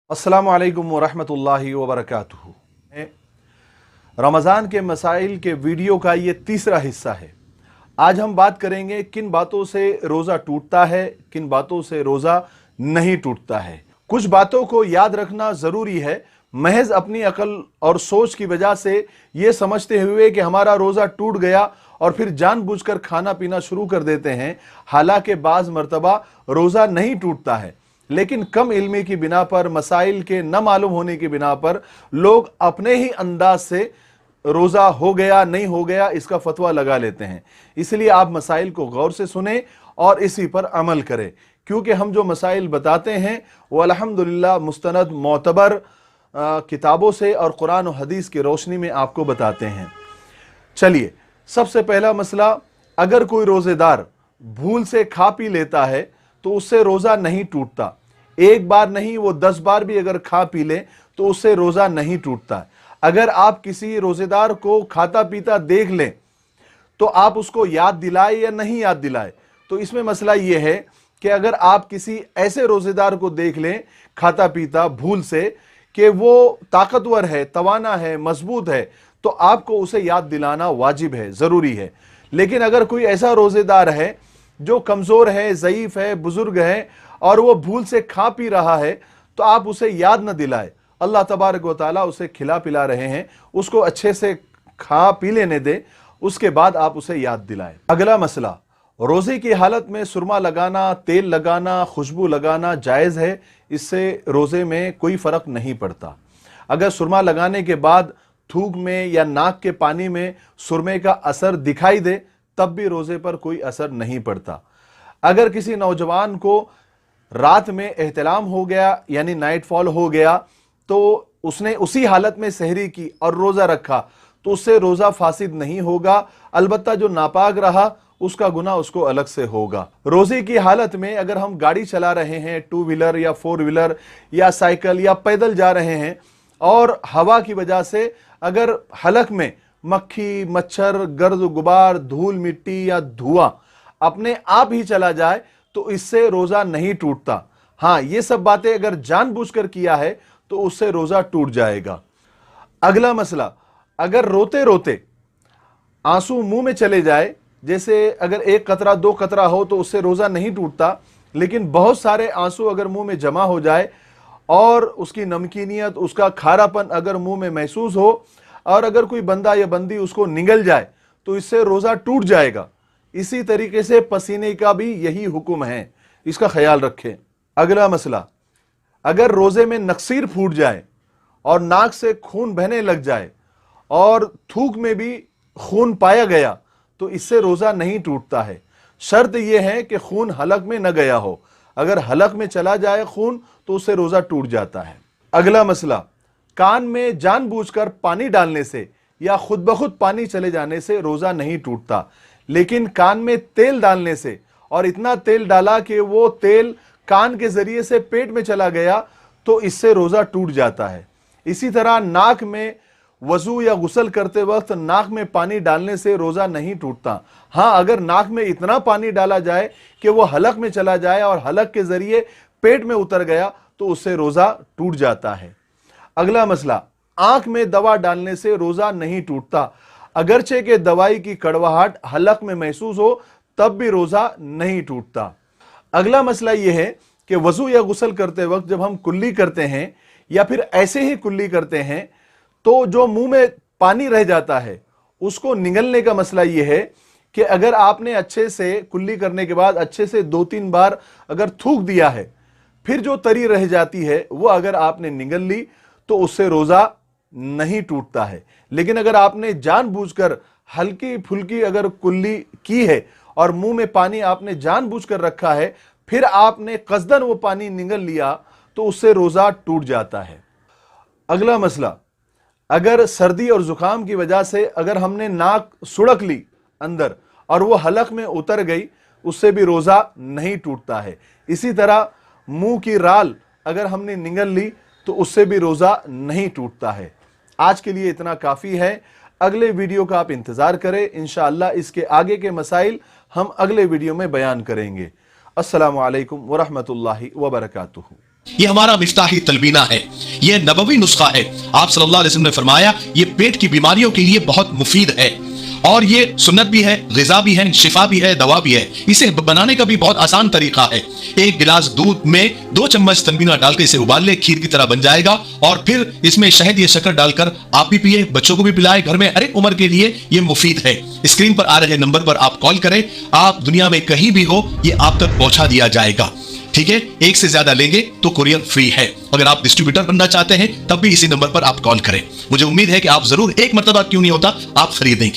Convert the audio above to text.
अस्सलामु अलैकुम वरहमतुल्लाहि वबरकातुहू। रमज़ान के मसाइल के वीडियो का ये तीसरा हिस्सा है। आज हम बात करेंगे किन बातों से रोज़ा टूटता है, किन बातों से रोज़ा नहीं टूटता है। कुछ बातों को याद रखना ज़रूरी है। महज अपनी अकल और सोच की वजह से ये समझते हुए कि हमारा रोज़ा टूट गया और फिर जानबूझकर खाना पीना शुरू कर देते हैं, हालांकि बाज़ मर्तबा रोज़ा नहीं टूटता है, लेकिन कम इल्मी की बिना पर, मसाइल के न मालूम होने की बिना पर लोग अपने ही अंदाज से रोज़ा हो गया नहीं हो गया इसका फतवा लगा लेते हैं। इसलिए आप मसाइल को गौर से सुने और इसी पर अमल करें, क्योंकि हम जो मसाइल बताते हैं वो अल्हम्दुलिल्लाह मुस्तनद मोतबर किताबों से और कुरान और हदीस की रोशनी में आपको बताते हैं। चलिए, सबसे पहला मसला, अगर कोई रोज़ेदार भूल से खा पी लेता है तो उससे रोज़ा नहीं टूटता। एक बार नहीं, वो 10 बार भी अगर खा पी ले तो उससे रोज़ा नहीं टूटता। अगर आप किसी रोज़ेदार को खाता पीता देख लें तो आप उसको याद दिलाए या नहीं याद दिलाए, तो इसमें मसला ये है कि अगर आप किसी ऐसे रोज़ेदार को देख लें खाता पीता भूल से कि वो ताकतवर है, तवाना है, मजबूत है, तो आपको उसे याद दिलाना वाजिब है, ज़रूरी है। लेकिन अगर कोई ऐसा रोज़ेदार है जो कमज़ोर है, ज़ईफ़ है, बुज़ुर्ग है और वो भूल से खा पी रहा है, तो आप उसे याद न दिलाए। अल्लाह तबारक व तआला उसे खिला पिला रहे हैं, उसको अच्छे से खा पी लेने दे, उसके बाद आप उसे याद दिलाएं। अगला मसला, रोज़े की हालत में सुरमा लगाना, तेल लगाना, खुशबू लगाना जायज़ है। इससे रोज़े में कोई फ़र्क नहीं पड़ता। अगर सुरमा लगाने के बाद थूक में या नाक के पानी में सुरमे का असर दिखाई दे तब भी रोज़े पर कोई असर नहीं पड़ता। अगर किसी नौजवान को रात में एहतलाम हो गया यानी नाइट फॉल हो गया तो उसने उसी हालत में सहरी की और रोज़ा रखा तो उससे रोज़ा फासिद नहीं होगा, अलबत्ता जो नापाक रहा उसका गुनाह उसको अलग से होगा। रोज़े की हालत में अगर हम गाड़ी चला रहे हैं, 2 व्हीलर या 4 व्हीलर या साइकिल या पैदल जा रहे हैं और हवा की वजह से अगर हलक में मक्खी, मच्छर, गर्द, गुबार, धूल, मिट्टी या धुआं अपने आप ही चला जाए तो इससे रोज़ा नहीं टूटता। हाँ, ये सब बातें अगर जानबूझकर किया है तो उससे रोज़ा टूट जाएगा। अगला मसला, अगर रोते रोते आंसू मुंह में चले जाए, जैसे अगर 1 कतरा 2 कतरा हो तो उससे रोज़ा नहीं टूटता, लेकिन बहुत सारे आंसू अगर मुंह में जमा हो जाए और उसकी नमकीनियत, उसका खारापन अगर मुंह में महसूस हो और अगर कोई बंदा या बंदी उसको निगल जाए तो इससे रोज़ा टूट जाएगा। इसी तरीके से पसीने का भी यही हुक्म है, इसका ख्याल रखें। अगला मसला, अगर रोज़े में नक्सीर फूट जाए और नाक से खून बहने लग जाए और थूक में भी खून पाया गया तो इससे रोज़ा नहीं टूटता है। शर्त यह है कि खून हलक में न गया हो। अगर हलक में चला जाए खून तो उससे रोज़ा टूट जाता है। अगला मसला, कान में जानबूझकर पानी डालने से या खुद ब खुद पानी चले जाने से रोज़ा नहीं टूटता, लेकिन कान में तेल डालने से और इतना तेल डाला कि वो तेल कान के ज़रिए से पेट में चला गया तो इससे रोज़ा टूट जाता है। इसी तरह नाक में वज़ू या गुस्ल करते वक्त नाक में पानी डालने से रोज़ा नहीं टूटता। हाँ, अगर नाक में इतना पानी डाला जाए कि वो हलक में चला जाए और हलक के ज़रिए पेट में उतर गया तो उससे रोज़ा टूट जाता है। अगला मसला, आंख में दवा डालने से रोज़ा नहीं टूटता, अगरचे के दवाई की कड़वाहट हलक में महसूस हो तब भी रोज़ा नहीं टूटता। अगला मसला यह है कि वज़ू या गुस्ल करते वक्त जब हम कुल्ली करते हैं या फिर ऐसे ही कुल्ली करते हैं तो जो मुंह में पानी रह जाता है उसको निगलने का मसला यह है कि अगर आपने अच्छे से कुल्ली करने के बाद अच्छे से 2-3 बार अगर थूक दिया है, फिर जो तरी रह जाती है वो अगर आपने निगल ली तो उससे रोज़ा नहीं टूटता है। लेकिन अगर आपने जानबूझकर हल्की फुल्की अगर कुल्ली की है और मुंह में पानी आपने जानबूझकर रखा है, फिर आपने कसदन वो पानी निगल लिया तो उससे रोज़ा टूट जाता है। अगला मसला, अगर सर्दी और ज़ुकाम की वजह से अगर हमने नाक सुड़क ली अंदर और वो हलक में उतर गई, उससे भी रोज़ा नहीं टूटता है। इसी तरह मुंह की राल अगर हमने निगल ली तो उससे भी रोज़ा नहीं टूटता है। आज के लिए इतना काफ़ी है। अगले वीडियो का आप इंतज़ार करें, इंशाअल्लाह इसके आगे के मसाइल हम अगले वीडियो में बयान करेंगे। अस्सलामु अलैकुम वरहमतुल्लाहि वबरकातुहू। یہ ہمارا مفتاحی تلبینہ ہے، یہ نبوی نسخہ ہے۔ آپ صلی اللہ علیہ وسلم نے فرمایا یہ پیٹ کی بیماریوں کے لیے بہت مفید ہے، اور یہ سنت بھی ہے، غذا بھی ہے، شفا بھی ہے، دوا بھی ہے۔ اسے بنانے کا بھی بہت آسان طریقہ ہے۔ ایک گلاس دودھ میں 2 چمچ تلبینہ ڈال کے اسے ابال لے، کھیر کی طرح بن جائے گا، اور پھر اس میں شہد یا شکر ڈال کر آپ بھی پیئے، بچوں کو بھی پلائے، گھر میں ہر ایک عمر کے لیے یہ مفید ہے۔ اسکرین پر آ رہے نمبر پر آپ کال کریں، آپ دنیا میں کہیں بھی ہو یہ آپ تک پہنچا دیا جائے گا، ٹھیک ہے؟ ایک سے زیادہ لیں گے تو کوریئر فری ہے۔ اگر آپ ڈسٹریبیوٹر بننا چاہتے ہیں تب بھی اسی نمبر پر آپ کال کریں۔ مجھے امید ہے کہ آپ ضرور ایک مرتبہ کیوں نہیں ہوتا آپ خریدیں گے۔